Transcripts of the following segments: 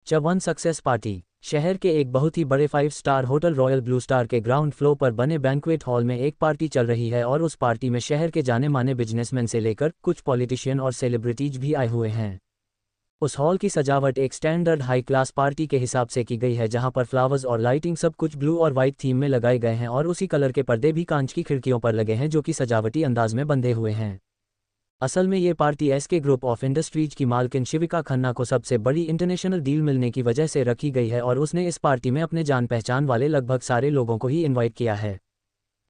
च1 success party. शहर के एक बहुत ही बड़े 5 star hotel royal blue star के ग्राउंड फ्लोर पर बने बैंक्वेट हॉल में एक पार्टी चल रही है और उस पार्टी में शहर के जाने माने बिजनेसमैन से लेकर कुछ पॉलिटिशियन और सेलिब्रिटीज भी आए हुए हैं। उस हॉल की सजावट एक स्टैंडर्ड हाई क्लास पार्टी के हिसाब से की गई है, जहां पर फ्लावर्स और लाइटिंग सब कुछ ब्लू और वाइट थीम में लगाए गए हैं और उसी कलर के पर्दे भी कांच की खिड़कियों पर लगे हैं जो कि सजावटी अंदाज में बंधे हुए हैं। असल में ये party SK group of industries की मालकिन शिविका खन्ना को सबसे बड़ी इंटरनेशनल डील मिलने की वजह से रखी गई है और उसने इस पार्टी में अपने जान पहचान वाले लगभग सारे लोगों को ही इनवाइट किया है।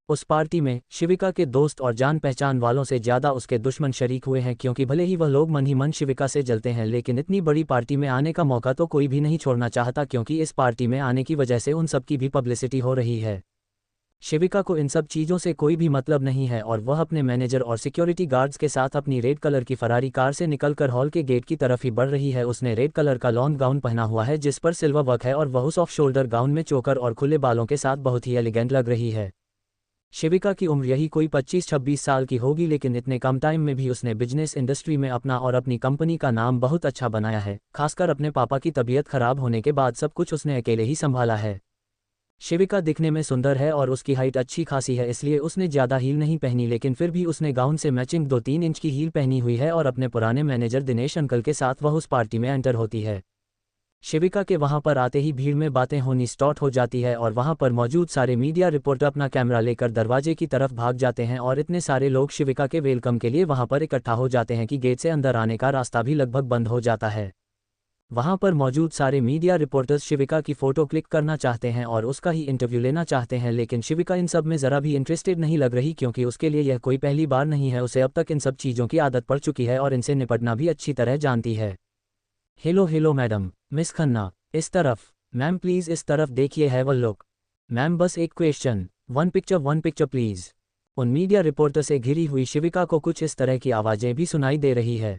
उस पार्टी में शिविका के दोस्त और जान पहचान वालों से ज़्यादा उसके दुश्मन शरीक हुए हैं, क्योंकि भले ही वह लोग मन ही मन शिविका से जलते हैं लेकिन इतनी बड़ी पार्टी में आने का मौका तो कोई भी नहीं छोड़ना चाहता, क्योंकि इस पार्टी में आने की वजह से उन सबकी भी पब्लिसिटी हो रही है। शिविका को इन सब चीज़ों से कोई भी मतलब नहीं है और वह अपने मैनेजर और सिक्योरिटी गार्ड्स के साथ अपनी रेड कलर की फरारी कार से निकलकर हॉल के गेट की तरफ ही बढ़ रही है। उसने रेड कलर का लॉन्ग गाउन पहना हुआ है जिस पर सिल्वर वर्क है और वह उस ऑफ शोल्डर गाउन में चोकर और खुले बालों के साथ बहुत ही एलिगेंट लग रही है। शिविका की उम्र यही कोई 25-26 साल की होगी, लेकिन इतने कम टाइम में भी उसने बिजनेस इंडस्ट्री में अपना और अपनी कंपनी का नाम बहुत अच्छा बनाया है। खासकर अपने पापा की तबीयत खराब होने के बाद सब कुछ उसने अकेले ही संभाला है। शिविका दिखने में सुंदर है और उसकी हाइट अच्छी खासी है, इसलिए उसने ज़्यादा हील नहीं पहनी, लेकिन फिर भी उसने गाउन से मैचिंग 2-3 इंच की हील पहनी हुई है और अपने पुराने मैनेजर दिनेश अंकल के साथ वह उस पार्टी में एंटर होती है। शिविका के वहां पर आते ही भीड़ में बातें होनी स्टार्ट हो जाती है और वहां पर मौजूद सारे मीडिया रिपोर्टर अपना कैमरा लेकर दरवाजे की तरफ भाग जाते हैं और इतने सारे लोग शिविका के वेलकम के लिए वहां पर इकट्ठा हो जाते हैं कि गेट से अंदर आने का रास्ता भी लगभग बंद हो जाता है। वहां पर मौजूद सारे मीडिया रिपोर्टर्स शिविका की फ़ोटो क्लिक करना चाहते हैं और उसका ही इंटरव्यू लेना चाहते हैं, लेकिन शिविका इन सब में ज़रा भी इंटरेस्टेड नहीं लग रही, क्योंकि उसके लिए यह कोई पहली बार नहीं है। उसे अब तक इन सब चीज़ों की आदत पड़ चुकी है और इनसे निपटना भी अच्छी तरह जानती है। हेलो मैडम, मिस खन्ना, इस तरफ। मैम प्लीज़ इस तरफ देखिए, हैव अ लुक। मैम बस एक क्वेश्चन, वन पिक्चर प्लीज़। उन मीडिया रिपोर्टर से घिरी हुई शिविका को कुछ इस तरह की आवाज़ें भी सुनाई दे रही है,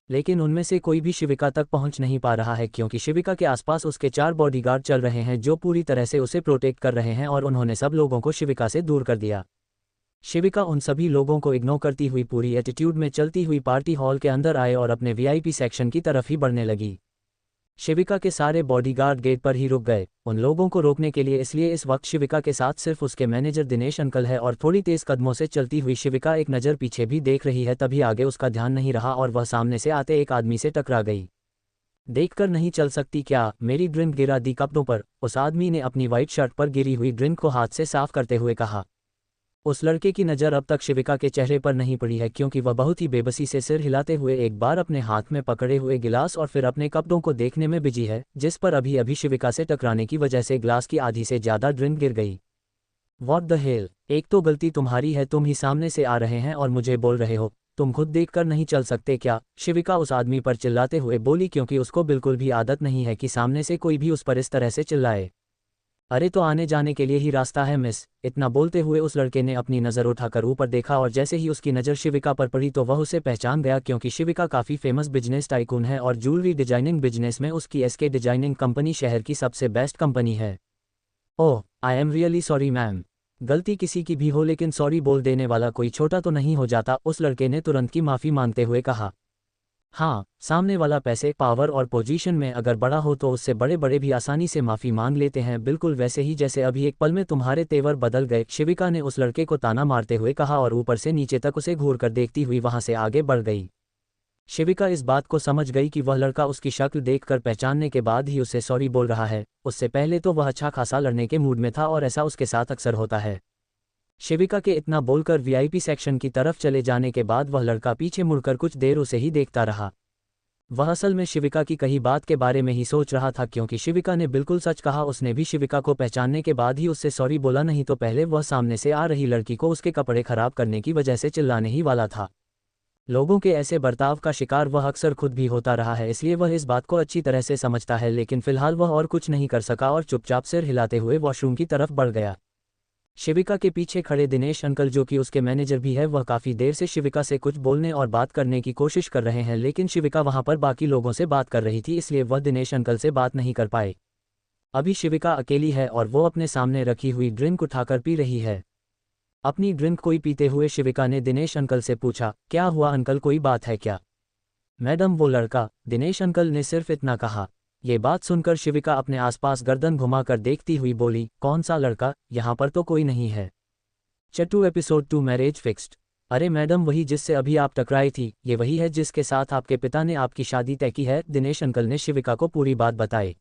लेकिन उनमें से कोई भी शिविका तक पहुंच नहीं पा रहा है, क्योंकि शिविका के आसपास उसके 4 बॉडीगार्ड चल रहे हैं जो पूरी तरह से उसे प्रोटेक्ट कर रहे हैं और उन्होंने सब लोगों को शिविका से दूर कर दिया। शिविका उन सभी लोगों को इग्नोर करती हुई पूरी एटीट्यूड में चलती हुई पार्टी हॉल के अंदर आए और अपने वीआईपी सेक्शन की तरफ ही बढ़ने लगी। शिविका के सारे बॉडीगार्ड गेट पर ही रुक गए उन लोगों को रोकने के लिए, इसलिए इस वक्त शिविका के साथ सिर्फ उसके मैनेजर दिनेश अंकल है और थोड़ी तेज कदमों से चलती हुई शिविका एक नज़र पीछे भी देख रही है। तभी आगे उसका ध्यान नहीं रहा और वह सामने से आते एक आदमी से टकरा गई। देखकर नहीं चल सकती क्या, मेरी ड्रिंक गिरा दी कपड़ों पर, उस आदमी ने अपनी वाइट शर्ट पर गिरी हुई ड्रिंक को हाथ से साफ करते हुए कहा। उस लड़के की नज़र अब तक शिविका के चेहरे पर नहीं पड़ी है, क्योंकि वह बहुत ही बेबसी से सिर हिलाते हुए एक बार अपने हाथ में पकड़े हुए गिलास और फिर अपने कपड़ों को देखने में बिजी है, जिस पर अभी अभी शिविका से टकराने की वजह से ग्लास की आधी से ज़्यादा ड्रिंक गिर गई। व्हाट द हेल, एक तो गलती तुम्हारी है, तुम ही सामने से आ रहे हैं और मुझे बोल रहे हो, तुम खुद देखकर नहीं चल सकते क्या, शिविका उस आदमी पर चिल्लाते हुए बोली, क्योंकि उसको बिल्कुल भी आदत नहीं है कि सामने से कोई भी उस पर इस तरह से चिल्लाए। अरे तो आने जाने के लिए ही रास्ता है मिस। इतना बोलते हुए उस लड़के ने अपनी नज़र उठाकर ऊपर देखा और जैसे ही उसकी नज़र शिविका पर पड़ी तो वह उसे पहचान गया, क्योंकि शिविका काफ़ी फेमस बिजनेस टाइकून है और ज्वेलरी डिजाइनिंग बिजनेस में उसकी एसके डिजाइनिंग कंपनी शहर की सबसे बेस्ट कंपनी है। Oh I am really sorry ma'am, गलती किसी की भी हो लेकिन सॉरी बोल देने वाला कोई छोटा तो नहीं हो जाता, उस लड़के ने तुरंत की माफ़ी मांगते हुए कहा। हाँ, सामने वाला पैसे, पावर और पोजीशन में अगर बड़ा हो तो उससे बड़े बड़े भी आसानी से माफ़ी मांग लेते हैं, बिल्कुल वैसे ही जैसे अभी एक पल में तुम्हारे तेवर बदल गए, शिविका ने उस लड़के को ताना मारते हुए कहा और ऊपर से नीचे तक उसे घूर कर देखती हुई वहां से आगे बढ़ गई। शिविका इस बात को समझ गई कि वह लड़का उसकी शक्ल देखकर पहचानने के बाद ही उसे सॉरी बोल रहा है, उससे पहले तो वह अच्छा खासा लड़ने के मूड में था और ऐसा उसके साथ अक्सर होता है। शिविका के इतना बोलकर वीआईपी सेक्शन की तरफ चले जाने के बाद वह लड़का पीछे मुड़कर कुछ देर उसे ही देखता रहा। वह असल में शिविका की कही बात के बारे में ही सोच रहा था, क्योंकि शिविका ने बिल्कुल सच कहा, उसने भी शिविका को पहचानने के बाद ही उससे सॉरी बोला, नहीं तो पहले वह सामने से आ रही लड़की को उसके कपड़े खराब करने की वजह से चिल्लाने ही वाला था। लोगों के ऐसे बर्ताव का शिकार वह अक्सर खुद भी होता रहा है, इसलिए वह इस बात को अच्छी तरह से समझता है, लेकिन फिलहाल वह और कुछ नहीं कर सका और चुपचाप सिर हिलाते हुए वॉशरूम की तरफ बढ़ गया। शिविका के पीछे खड़े दिनेश अंकल, जो कि उसके मैनेजर भी है, वह काफ़ी देर से शिविका से कुछ बोलने और बात करने की कोशिश कर रहे हैं, लेकिन शिविका वहां पर बाकी लोगों से बात कर रही थी, इसलिए वह दिनेश अंकल से बात नहीं कर पाए। अभी शिविका अकेली है और वो अपने सामने रखी हुई ड्रिंक उठाकर पी रही है। अपनी ड्रिंक कोई पीते हुए शिविका ने दिनेश अंकल से पूछा, क्या हुआ अंकल, कोई बात है क्या? मैडम वो लड़का, दिनेश अंकल ने सिर्फ इतना कहा। ये बात सुनकर शिविका अपने आसपास गर्दन घुमाकर देखती हुई बोली, कौन सा लड़का, यहाँ पर तो कोई नहीं है। चट्टू एपिसोड 2 मैरिज फिक्स्ड। अरे मैडम, वही जिससे अभी आप टकराई थी, ये वही है जिसके साथ आपके पिता ने आपकी शादी तय की है, दिनेश अंकल ने शिविका को पूरी बात बताई।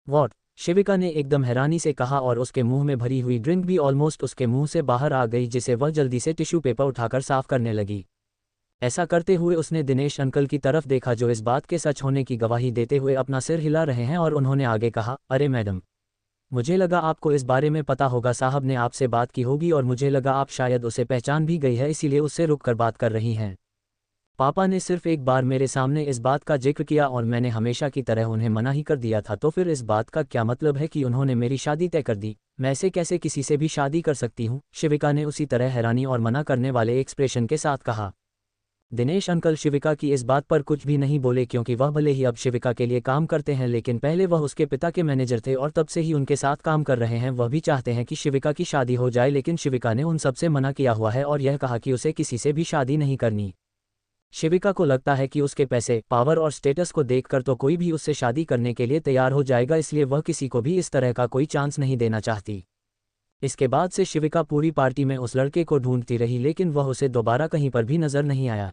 वॉट? शिविका ने एकदम हैरानी से कहा और उसके मुंह में भरी हुई ड्रिंक भी ऑलमोस्ट उसके मुंह से बाहर आ गई, जिसे वह जल्दी से टिश्यू पेपर उठाकर साफ करने लगी। ऐसा करते हुए उसने दिनेश अंकल की तरफ देखा जो इस बात के सच होने की गवाही देते हुए अपना सिर हिला रहे हैं, और उन्होंने आगे कहा, अरे मैडम, मुझे लगा आपको इस बारे में पता होगा, साहब ने आपसे बात की होगी और मुझे लगा आप शायद उसे पहचान भी गई है, इसीलिए उससे रुक कर बात कर रही हैं। पापा ने सिर्फ एक बार मेरे सामने इस बात का जिक्र किया और मैंने हमेशा की तरह उन्हें मना ही कर दिया था, तो फिर इस बात का क्या मतलब है कि उन्होंने मेरी शादी तय कर दी? मैं ऐसे कैसे किसी से भी शादी कर सकती हूँ? शिविका ने उसी तरह हैरानी और मना करने वाले एक्सप्रेशन के साथ कहा। दिनेश अंकल शिविका की इस बात पर कुछ भी नहीं बोले, क्योंकि वह भले ही अब शिविका के लिए काम करते हैं, लेकिन पहले वह उसके पिता के मैनेजर थे और तब से ही उनके साथ काम कर रहे हैं। वह भी चाहते हैं कि शिविका की शादी हो जाए, लेकिन शिविका ने उन सबसे मना किया हुआ है और यह कहा कि उसे किसी से भी शादी नहीं करनी। शिविका को लगता है कि उसके पैसे, पावर और स्टेटस को देखकर तो कोई भी उससे शादी करने के लिए तैयार हो जाएगा, इसलिए वह किसी को भी इस तरह का कोई चांस नहीं देना चाहती। इसके बाद से शिविका पूरी पार्टी में उस लड़के को ढूंढती रही, लेकिन वह उसे दोबारा कहीं पर भी नजर नहीं आया।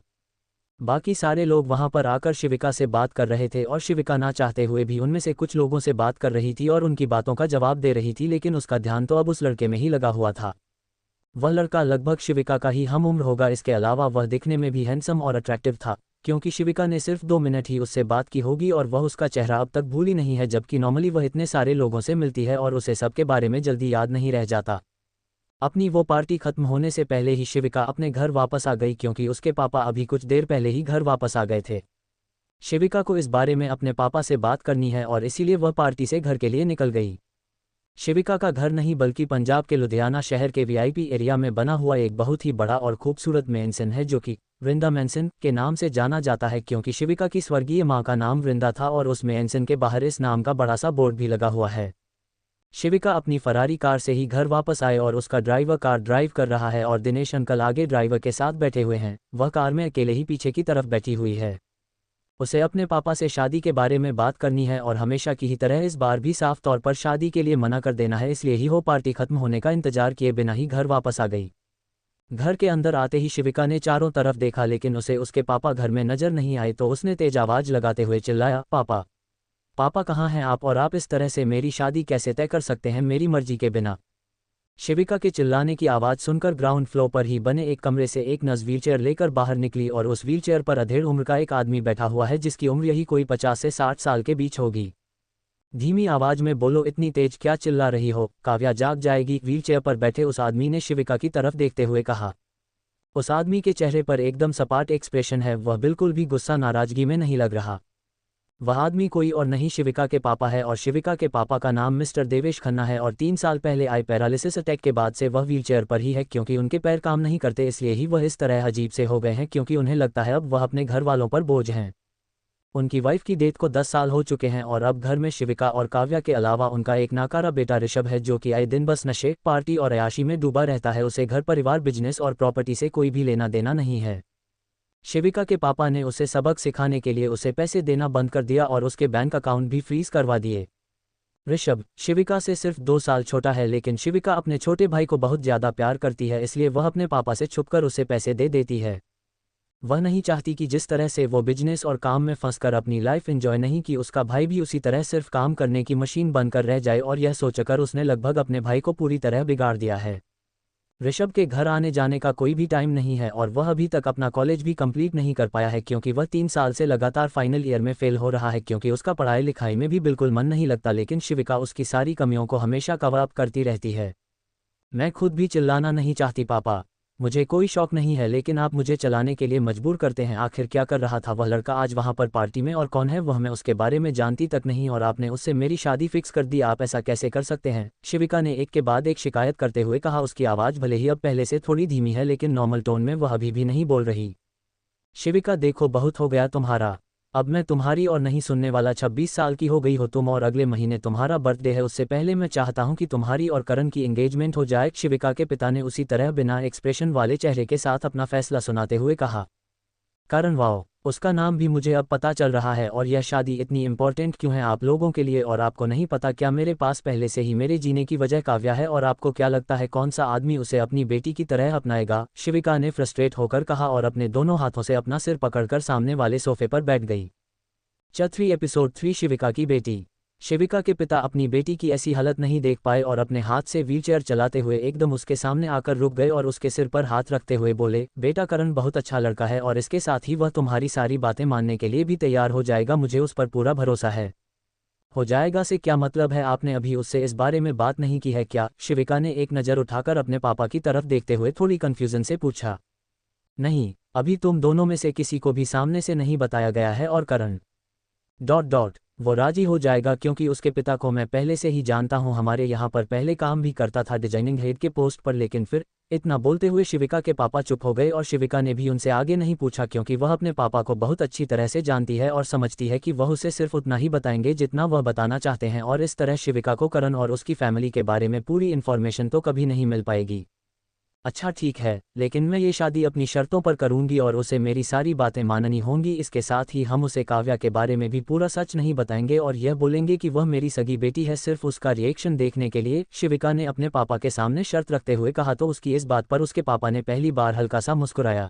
बाकी सारे लोग वहां पर आकर शिविका से बात कर रहे थे और शिविका ना चाहते हुए भी उनमें से कुछ लोगों से बात कर रही थी और उनकी बातों का जवाब दे रही थी, लेकिन उसका ध्यान तो अब उस लड़के में ही लगा हुआ था। वह लड़का लगभग शिविका का ही हम उम्र होगा, इसके अलावा वह दिखने में भी हैंडसम और अट्रैक्टिव था, क्योंकि शिविका ने सिर्फ 2 मिनट ही उससे बात की होगी और वह उसका चेहरा अब तक भूली नहीं है, जबकि नॉर्मली वह इतने सारे लोगों से मिलती है और उसे सबके बारे में जल्दी याद नहीं रह जाता। अपनी वो पार्टी खत्म होने से पहले ही शिविका अपने घर वापस आ गई, क्योंकि उसके पापा अभी कुछ देर पहले ही घर वापस आ गए थे। शिविका को इस बारे में अपने पापा से बात करनी है और इसीलिए वह पार्टी से घर के लिए निकल गई। शिविका का घर नहीं बल्कि पंजाब के लुधियाना शहर के वीआईपी एरिया में बना हुआ एक बहुत ही बड़ा और खूबसूरत मैंसन है, जो कि वृंदा मैंसन के नाम से जाना जाता है, क्योंकि शिविका की स्वर्गीय मां का नाम वृंदा था और उस मैंसन के बाहर इस नाम का बड़ा सा बोर्ड भी लगा हुआ है। शिविका अपनी फरारी कार से ही घर वापस आए और उसका ड्राइवर कार ड्राइव कर रहा है और दिनेश अंकल आगे ड्राइवर के साथ बैठे हुए हैं। वह कार में अकेले ही पीछे की तरफ बैठी हुई है। उसे अपने पापा से शादी के बारे में बात करनी है और हमेशा की ही तरह इस बार भी साफ तौर पर शादी के लिए मना कर देना है, इसलिए ही वो पार्टी खत्म होने का इंतजार किए बिना ही घर वापस आ गई। घर के अंदर आते ही शिविका ने चारों तरफ देखा, लेकिन उसे उसके पापा घर में नजर नहीं आए, तो उसने तेज आवाज लगाते हुए चिल्लाया, पापा, पापा कहाँ हैं आप, और आप इस तरह से मेरी शादी कैसे तय कर सकते हैं मेरी मर्जी के बिना? शिविका के चिल्लाने की आवाज़ सुनकर ग्राउंड फ्लोर पर ही बने एक कमरे से एक नर्स व्हीलचेयर लेकर बाहर निकली और उस व्हीलचेयर पर अधेड़ उम्र का एक आदमी बैठा हुआ है, जिसकी उम्र यही कोई 50 से 60 साल के बीच होगी। धीमी आवाज में बोलो, इतनी तेज क्या चिल्ला रही हो, काव्या जाग जाएगी, व्हीलचेयर पर बैठे उस आदमी ने शिविका की तरफ देखते हुए कहा। उस आदमी के चेहरे पर एकदम सपाट एक्सप्रेशन है, वह बिल्कुल भी गुस्सा नाराजगी में नहीं लग रहा। वह आदमी कोई और नहीं शिविका के पापा है और शिविका के पापा का नाम मिस्टर देवेश खन्ना है और 3 साल पहले आई पैरालिसिस अटैक के बाद से वह व्हीलचेयर पर ही है, क्योंकि उनके पैर काम नहीं करते, इसलिए ही वह इस तरह अजीब से हो गए हैं, क्योंकि उन्हें लगता है अब वह अपने घर वालों पर बोझ हैं। उनकी वाइफ की डेथ को 10 साल हो चुके हैं और अब घर में शिविका और काव्या के अलावा उनका एक नाकारा बेटा ऋषभ है, जो कि आए दिन बस नशे, पार्टी और अयाशी में डूबा रहता है। उसे घर परिवार, बिजनेस और प्रॉपर्टी से कोई भी लेना देना नहीं है। शिविका के पापा ने उसे सबक सिखाने के लिए उसे पैसे देना बंद कर दिया और उसके बैंक अकाउंट भी फ्रीज करवा दिए। ऋषभ शिविका से सिर्फ 2 साल छोटा है, लेकिन शिविका अपने छोटे भाई को बहुत ज़्यादा प्यार करती है, इसलिए वह अपने पापा से छुपकर उसे पैसे दे देती है। वह नहीं चाहती कि जिस तरह से वो बिजनेस और काम में फंसकर अपनी लाइफ एंजॉय नहीं की, उसका भाई भी उसी तरह सिर्फ काम करने की मशीन बनकर रह जाए, और यह सोचकर उसने लगभग अपने भाई को पूरी तरह बिगाड़ दिया है। ऋषभ के घर आने जाने का कोई भी टाइम नहीं है और वह अभी तक अपना कॉलेज भी कंप्लीट नहीं कर पाया है, क्योंकि वह 3 साल से लगातार फाइनल ईयर में फेल हो रहा है, क्योंकि उसका पढ़ाई लिखाई में भी बिल्कुल मन नहीं लगता। लेकिन शिविका उसकी सारी कमियों को हमेशा कवर अप करती रहती है। मैं खुद भी चिल्लाना नहीं चाहती पापा, मुझे कोई शौक नहीं है, लेकिन आप मुझे चलाने के लिए मजबूर करते हैं। आखिर क्या कर रहा था वह लड़का आज वहां पर पार्टी में, और कौन है वह, मैं उसके बारे में जानती तक नहीं, और आपने उससे मेरी शादी फिक्स कर दी। आप ऐसा कैसे कर सकते हैं? शिविका ने एक के बाद एक शिकायत करते हुए कहा। उसकी आवाज़ भले ही अब पहले से थोड़ी धीमी है, लेकिन नॉर्मल टोन में वह अभी भी नहीं बोल रही। शिविका देखो, बहुत हो गया तुम्हारा, अब मैं तुम्हारी और नहीं सुनने वाला। 26 साल की हो गई हो तुम और अगले महीने तुम्हारा बर्थडे है, उससे पहले मैं चाहता हूं कि तुम्हारी और करण की एंगेजमेंट हो जाए। शिविका के पिता ने उसी तरह बिना एक्सप्रेशन वाले चेहरे के साथ अपना फैसला सुनाते हुए कहा। कारण वाओ, उसका नाम भी मुझे अब पता चल रहा है। और यह शादी इतनी इम्पोर्टेंट क्यों है आप लोगों के लिए? और आपको नहीं पता क्या मेरे पास पहले से ही मेरे जीने की वजह काव्या है? और आपको क्या लगता है कौन सा आदमी उसे अपनी बेटी की तरह अपनाएगा? शिविका ने फ्रस्ट्रेट होकर कहा और अपने दोनों हाथों से अपना सिर पकड़कर सामने वाले सोफे पर बैठ गई। चौथी एपिसोड 3 शिविका की बेटी। शिविका के पिता अपनी बेटी की ऐसी हालत नहीं देख पाए और अपने हाथ से व्हीलचेयर चलाते हुए एकदम उसके सामने आकर रुक गए और उसके सिर पर हाथ रखते हुए बोले, बेटा करण बहुत अच्छा लड़का है और इसके साथ ही वह तुम्हारी सारी बातें मानने के लिए भी तैयार हो जाएगा, मुझे उस पर पूरा भरोसा है। हो जाएगा से क्या मतलब है? आपने अभी उससे इस बारे में बात नहीं की है क्या? शिविका ने एक नज़र उठाकर अपने पापा की तरफ देखते हुए थोड़ी कन्फ्यूजन से पूछा। नहीं, अभी तुम दोनों में से किसी को भी सामने से नहीं बताया गया है। और करण वो राजी हो जाएगा क्योंकि उसके पिता को मैं पहले से ही जानता हूँ, हमारे यहाँ पर पहले काम भी करता था डिजाइनिंग हेड के पोस्ट पर। लेकिन फिर इतना बोलते हुए शिविका के पापा चुप हो गए और शिविका ने भी उनसे आगे नहीं पूछा क्योंकि वह अपने पापा को बहुत अच्छी तरह से जानती है और समझती है कि वह उसे सिर्फ उतना ही बताएंगे जितना वह बताना चाहते हैं। और इस तरह शिविका को करण और उसकी फैमिली के बारे में पूरी इन्फॉर्मेशन तो कभी नहीं मिल पाएगी। अच्छा ठीक है, लेकिन मैं ये शादी अपनी शर्तों पर करूंगी और उसे मेरी सारी बातें माननी होंगी। इसके साथ ही हम उसे काव्या के बारे में भी पूरा सच नहीं बताएंगे और यह बोलेंगे कि वह मेरी सगी बेटी है सिर्फ उसका रिएक्शन देखने के लिए। शिविका ने अपने पापा के सामने शर्त रखते हुए कहा तो उसकी इस बात पर उसके पापा ने पहली बार हल्का सा मुस्कुराया।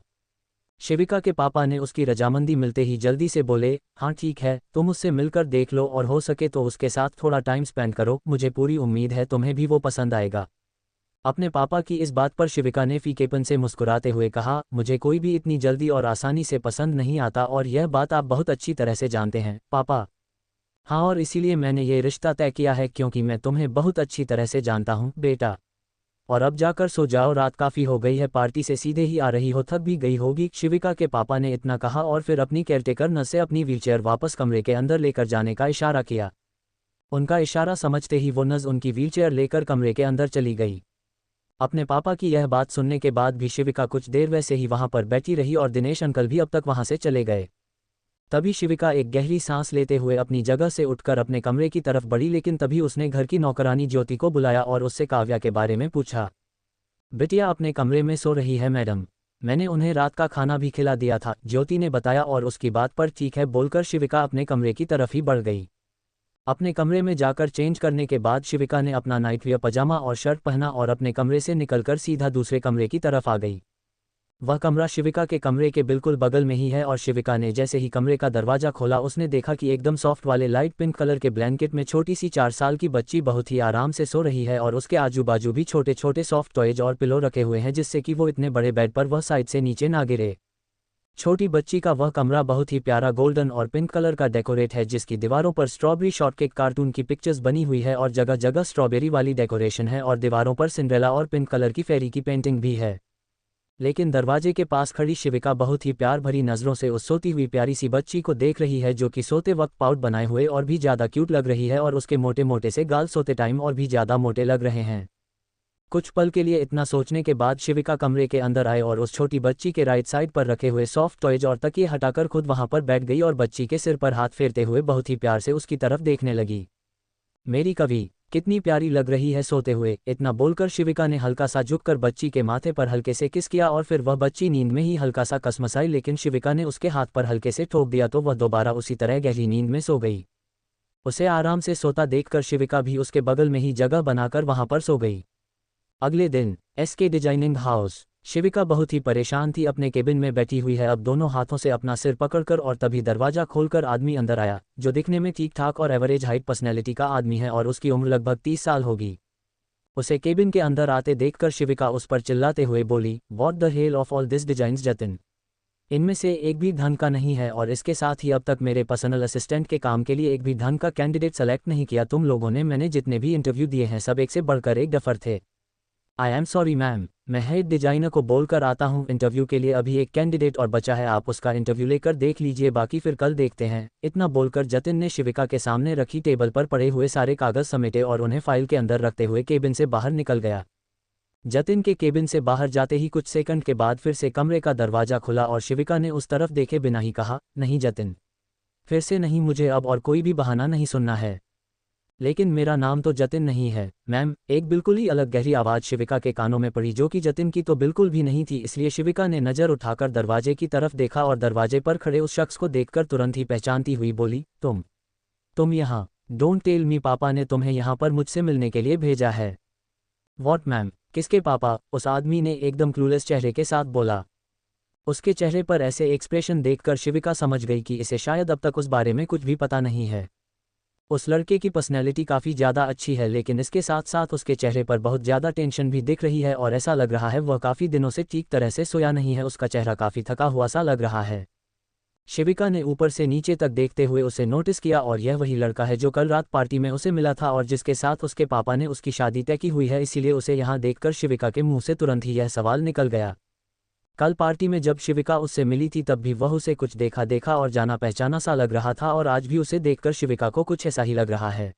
शिविका के पापा ने उसकी रजामंदी मिलते ही जल्दी से बोले, हाँ ठीक है, तुम उससे मिलकर देख लो और हो सके तो उसके साथ थोड़ा टाइम स्पेंड करो, मुझे पूरी उम्मीद है तुम्हें भी वो पसंद आएगा। अपने पापा की इस बात पर शिविका ने फीकेपन से मुस्कुराते हुए कहा, मुझे कोई भी इतनी जल्दी और आसानी से पसंद नहीं आता और यह बात आप बहुत अच्छी तरह से जानते हैं पापा। हाँ, और इसीलिए मैंने ये रिश्ता तय किया है क्योंकि मैं तुम्हें बहुत अच्छी तरह से जानता हूँ बेटा। और अब जाकर सो जाओ, रात काफ़ी हो गई है, पार्टी से सीधे ही आ रही हो, थक भी गई होगी। शिविका के पापा ने इतना कहा और फिर अपनी केयरटेकर नर्स से अपनी व्हीलचेयर वापस कमरे के अंदर लेकर जाने का इशारा किया। उनका इशारा समझते ही वो नर्स उनकी व्हीलचेयर लेकर कमरे के अंदर चली गई। अपने पापा की यह बात सुनने के बाद भी शिविका कुछ देर वैसे ही वहां पर बैठी रही और दिनेश अंकल भी अब तक वहां से चले गए। तभी शिविका एक गहरी सांस लेते हुए अपनी जगह से उठकर अपने कमरे की तरफ बढ़ी, लेकिन तभी उसने घर की नौकरानी ज्योति को बुलाया और उससे काव्या के बारे में पूछा। बिटिया अपने कमरे में सो रही है मैडम, मैंने उन्हें रात का खाना भी खिला दिया था, ज्योति ने बताया। और उसकी बात पर ठीक है बोलकर शिविका अपने कमरे की तरफ ही बढ़ गई। अपने कमरे में जाकर चेंज करने के बाद शिविका ने अपना नाइटवियर पजामा और शर्ट पहना और अपने कमरे से निकलकर सीधा दूसरे कमरे की तरफ आ गई। वह कमरा शिविका के कमरे के बिल्कुल बगल में ही है और शिविका ने जैसे ही कमरे का दरवाजा खोला उसने देखा कि एकदम सॉफ्ट वाले लाइट पिंक कलर के ब्लैंकेट में छोटी सी 4 साल की बच्ची बहुत ही आराम से सो रही है और उसके आजू बाजू भी छोटे छोटे सॉफ्ट टॉयज और पिलो रखे हुए हैं जिससे कि वो इतने बड़े बेड पर वह साइड से नीचे ना गिरे। छोटी बच्ची का वह कमरा बहुत ही प्यारा गोल्डन और पिंक कलर का डेकोरेट है जिसकी दीवारों पर स्ट्रॉबेरी शॉर्टकेक कार्टून की पिक्चर्स बनी हुई है और जगह जगह स्ट्रॉबेरी वाली डेकोरेशन है और दीवारों पर सिंड्रेला और पिंक कलर की फेरी की पेंटिंग भी है। लेकिन दरवाजे के पास खड़ी शिविका बहुत ही प्यार भरी नज़रों से उस सोती हुई प्यारी सी बच्ची को देख रही है जो कि सोते वक्त पाउट बनाए हुए और भी ज़्यादा क्यूट लग रही है और उसके मोटे मोटे से गाल सोते टाइम और भी ज़्यादा मोटे लग रहे हैं। कुछ पल के लिए इतना सोचने के बाद शिविका कमरे के अंदर आए और उस छोटी बच्ची के राइट साइड पर रखे हुए सॉफ्ट टॉयज और तकिए हटाकर खुद वहां पर बैठ गई और बच्ची के सिर पर हाथ फेरते हुए बहुत ही प्यार से उसकी तरफ देखने लगी। मेरी कवि कितनी प्यारी लग रही है सोते हुए। इतना बोलकर शिविका ने हल्का सा झुककर बच्ची के माथे पर हल्के से किस किया और फिर वह बच्ची नींद में ही हल्का सा कसमसाई, लेकिन शिविका ने उसके हाथ पर हल्के से ठोक दिया तो वह दोबारा उसी तरह गहरी नींद में सो गई। उसे आराम से सोता देखकर शिविका भी उसके बगल में ही जगह बनाकर वहां पर सो गई। अगले दिन एसके डिजाइनिंग हाउस। शिविका बहुत ही परेशान थी, अपने केबिन में बैठी हुई है अब दोनों हाथों से अपना सिर पकड़कर, और तभी दरवाजा खोलकर आदमी अंदर आया जो दिखने में ठीक ठाक और एवरेज हाइट पर्सनैलिटी का आदमी है और उसकी उम्र लगभग 30 साल होगी। उसे केबिन के अंदर आते देखकर शिविका उस पर चिल्लाते हुए बोली, what the hell of all this designs Jatin, इनमें से एक भी ढंग का नहीं है और इसके साथ ही अब तक मेरे पर्सनल असिस्टेंट के काम के लिए एक भी ढंग का कैंडिडेट सेलेक्ट नहीं किया तुम लोगों ने। मैंने जितने भी इंटरव्यू दिए हैं सब एक से बढ़कर एक डफर थे। आई एम सॉरी मैम, मैं हेड डिजाइनर को बोलकर आता हूँ, इंटरव्यू के लिए अभी एक कैंडिडेट और बचा है, आप उसका इंटरव्यू लेकर देख लीजिए, बाकी फिर कल देखते हैं। इतना बोलकर जतिन ने शिविका के सामने रखी टेबल पर पड़े हुए सारे कागज समेटे और उन्हें फाइल के अंदर रखते हुए केबिन से बाहर निकल गया। जतिन के केबिन से बाहर जाते ही कुछ सेकंड के बाद फिर से कमरे का दरवाजा खुला और शिविका ने उस तरफ देखे बिना ही कहा, नहीं जतिन, फिर से नहीं, मुझे अब और कोई भी बहाना नहीं सुनना है। लेकिन मेरा नाम तो जतिन नहीं है मैम। एक बिल्कुल ही अलग गहरी आवाज़ शिविका के कानों में पड़ी, जो कि जतिन की तो बिल्कुल भी नहीं थी। इसलिए शिविका ने नज़र उठाकर दरवाजे की तरफ देखा और दरवाजे पर खड़े उस शख्स को देखकर तुरंत ही पहचानती हुई बोली, तुम यहाँ। डोंट टेल मी, पापा ने तुम्हें यहाँ पर मुझसे मिलने के लिए भेजा है। वॉट मैम, किसके पापा? उस आदमी ने एकदम क्लूलेस चेहरे के साथ बोला। उसके चेहरे पर ऐसे एक्सप्रेशन देखकर शिविका समझ गई कि इसे शायद अब तक उस बारे में कुछ भी पता नहीं है। उस लड़के की पर्सनैलिटी काफ़ी ज़्यादा अच्छी है, लेकिन इसके साथ साथ उसके चेहरे पर बहुत ज़्यादा टेंशन भी दिख रही है और ऐसा लग रहा है वह काफ़ी दिनों से ठीक तरह से सोया नहीं है। उसका चेहरा काफ़ी थका हुआ सा लग रहा है। शिविका ने ऊपर से नीचे तक देखते हुए उसे नोटिस किया और यह वही लड़का है जो कल रात पार्टी में उसे मिला था और जिसके साथ उसके पापा ने उसकी शादी तय की हुई है। इसीलिए उसे यहाँ देखकर शिविका के मुंह से तुरंत ही यह सवाल निकल गया। कल पार्टी में जब शिविका उससे मिली थी तब भी वह उसे कुछ देखा देखा और जाना पहचाना सा लग रहा था और आज भी उसे देखकर शिविका को कुछ ऐसा ही लग रहा है।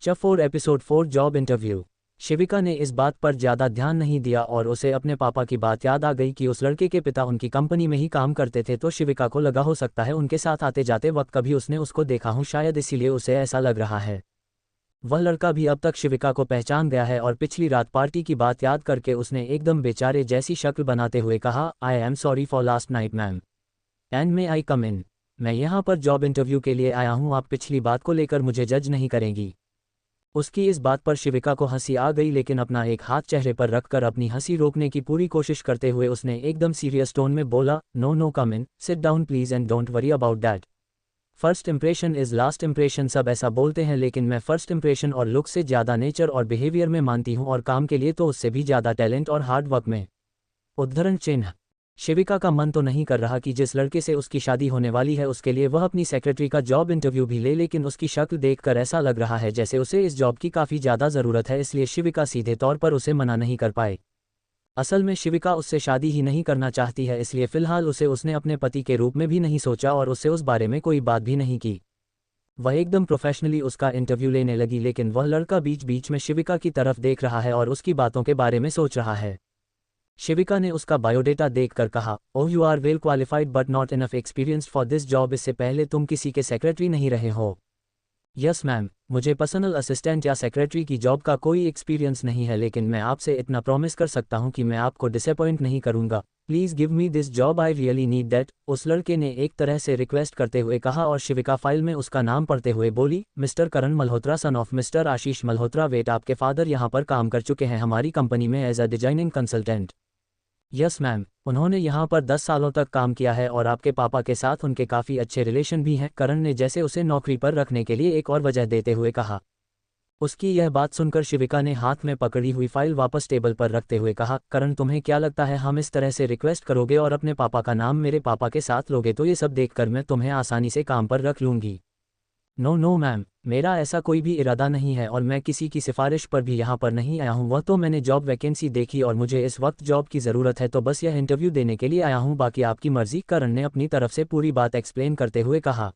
Chapter 4 episode 4 job interview. Shivika ने इस बात पर ज़्यादा ध्यान नहीं दिया और उसे अपने पापा की बात याद आ गई कि उस लड़के के पिता उनकी कंपनी में ही काम करते थे। तो शिविका को लगा हो सकता है उनके साथ आते जाते वक्त कभी उसने उसको देखा हूँ, शायद इसीलिए उसे ऐसा लग रहा है। वह लड़का भी अब तक शिविका को पहचान गया है और पिछली रात पार्टी की बात याद करके उसने एकदम बेचारे जैसी शक्ल बनाते हुए कहा, I am sorry for last night ma'am, and may I come in. मैं यहाँ पर जॉब इंटरव्यू के लिए आया हूँ, आप पिछली बात को लेकर मुझे जज नहीं करेंगी। उसकी इस बात पर शिविका को हंसी आ गई, लेकिन अपना एक हाथ चेहरे पर रखकर अपनी हंसी रोकने की पूरी कोशिश करते हुए उसने एकदम सीरियस टोन में बोला, no no, come in, sit down please and don't worry about that. First impression is last impression, सब ऐसा बोलते हैं, लेकिन मैं फर्स्ट इंप्रेशन और लुक से ज़्यादा नेचर और बिहेवियर में मानती हूँ और काम के लिए तो उससे भी ज़्यादा टैलेंट और हार्ड वर्क में। उद्धरण चिन्ह। शिविका का मन तो नहीं कर रहा कि जिस लड़के से उसकी शादी होने वाली है उसके लिए वह अपनी सेक्रेटरी का जॉब इंटरव्यू भी ले, लेकिन उसकी शक्ल देखकर ऐसा लग रहा है जैसे उसे इस जॉब की काफ़ी ज़्यादा ज़रूरत है। इसलिए शिविका सीधे तौर पर उसे मना नहीं कर पाए। असल में शिविका उससे शादी ही नहीं करना चाहती है, इसलिए फिलहाल उसने अपने पति के रूप में भी नहीं सोचा और उससे उस बारे में कोई बात भी नहीं की। वह एकदम प्रोफेशनली उसका इंटरव्यू लेने लगी, लेकिन वह लड़का बीच बीच में शिविका की तरफ देख रहा है और उसकी बातों के बारे में सोच रहा है। शिविका ने उसका बायोडेटा देखकर कहा, oh you are well qualified but not enough experienced for this job. इससे पहले तुम किसी के सेक्रेटरी नहीं रहे हो? यस मैम, मुझे पर्सनल असिस्टेंट या सेक्रेटरी की जॉब का कोई एक्सपीरियंस नहीं है, लेकिन मैं आपसे इतना प्रॉमिस कर सकता हूं कि मैं आपको डिसअपॉइंट नहीं करूंगा। Please give me this job, I really need that. उस लड़के ने एक तरह से रिक्वेस्ट करते हुए कहा और शिविका फाइल में उसका नाम पढ़ते हुए बोली, mister Karan Malhotra, son of mister Ashish Malhotra. Wait, आपके फादर यहाँ पर काम कर चुके हैं हमारी कंपनी में as a designing consultant? Yes ma'am, उन्होंने यहाँ पर 10 सालों तक काम किया है और आपके पापा के साथ उनके काफ़ी अच्छे रिलेशन भी हैं। करण ने जैसे उसे नौकरी पर रखने के लिए एक और वजह देते हुए कहा। उसकी यह बात सुनकर शिविका ने हाथ में पकड़ी हुई फाइल वापस टेबल पर रखते हुए कहा, करण तुम्हें क्या लगता है हम इस तरह से रिक्वेस्ट करोगे और अपने पापा का नाम मेरे पापा के साथ लोगे तो ये सब देखकर मैं तुम्हें आसानी से काम पर रख लूँगी? नो नो मैम, मेरा ऐसा कोई भी इरादा नहीं है और मैं किसी की सिफारिश पर भी यहाँ पर नहीं आया हूँ। वह तो मैंने जॉब वैकेंसी देखी और मुझे इस वक्त जॉब की ज़रूरत है, तो बस यह इंटरव्यू देने के लिए आया हूँ, बाकी आपकी मर्जी। करण ने अपनी तरफ से पूरी बात एक्सप्लेन करते हुए कहा।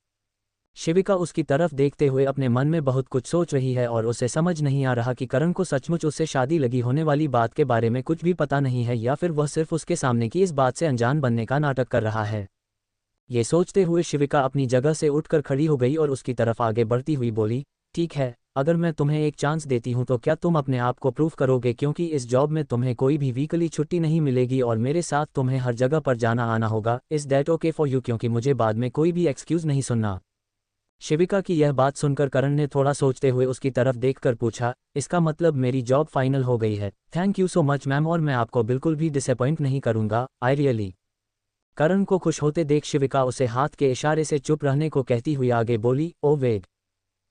शिविका उसकी तरफ देखते हुए अपने मन में बहुत कुछ सोच रही है और उसे समझ नहीं आ रहा कि करण को सचमुच उससे शादी लगी होने वाली बात के बारे में कुछ भी पता नहीं है या फिर वह सिर्फ उसके सामने की इस बात से अनजान बनने का नाटक कर रहा है। ये सोचते हुए शिविका अपनी जगह से उठकर खड़ी हो गई और उसकी तरफ आगे बढ़ती हुई बोली, ठीक है, अगर मैं तुम्हें एक चांस देती हूँ तो क्या तुम अपने आप को प्रूव करोगे? क्योंकि इस जॉब में तुम्हें कोई भी वीकली छुट्टी नहीं मिलेगी और मेरे साथ तुम्हें हर जगह पर जाना आना होगा। Is that okay for you? क्योंकि मुझे बाद में कोई भी एक्सक्यूज़ नहीं सुनना। शिविका की यह बात सुनकर करण ने थोड़ा सोचते हुए उसकी तरफ देखकर पूछा, इसका मतलब मेरी जॉब फाइनल हो गई है? Thank you so much ma'am, और मैं आपको बिल्कुल भी डिसअपॉइंट नहीं करूँगा, आई रियली। करण को खुश होते देख शिविका उसे हाथ के इशारे से चुप रहने को कहती हुई आगे बोली, ओ